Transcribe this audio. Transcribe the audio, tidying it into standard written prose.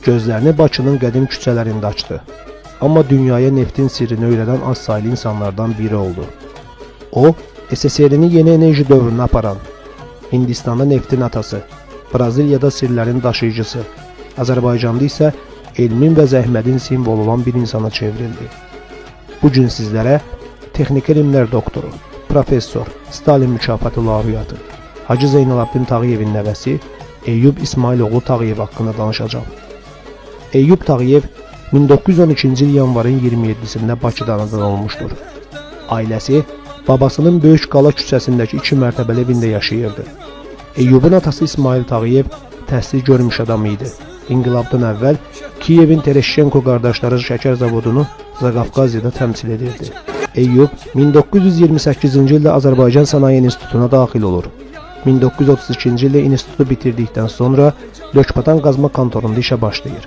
gözlərini Bakının qədim küçələrində açdı. Amma dünyaya neftin sirrini öyrədən az saylı insanlardan biri oldu. O, SSR-ni yeni enerji dövrünə aparan, Hindistanda neftin atası, Braziliyada sirlərin daşıyıcısı, Azərbaycanda isə elmin və zəhmətin simvolu olan bir insana çevrildi. Bugün sizlərə texniki elmlər doktoru, professor, Stalin mükafatı laureatı, Hacı Zeynalabdin Tağıyevin nəvəsi Eyyub İsmailoğlu Tağıyev haqqında danışacağım. Eyyub Tağıyev 1912-ci il yanvarın 27-sində Bakıda anadan olmuşdur. Ailəsi babasının Böyük Qala küçəsindəki 2 mərtəbəli evində yaşayırdı. Eyyubun atası İsmail Tağıyev təhsil görmüş adam idi. İnqilabdan əvvəl Kiyevin Tereşenko qardaşları şəkər zavodunu Zaqafqaziyada təmsil edirdi. Eyyub 1928-ci ildə Azərbaycan Sənaye İnstitutuna daxil olur. 1932-ci ildə institutu bitirdikdən sonra Lökbatan qazma kontorunda işə başlayır.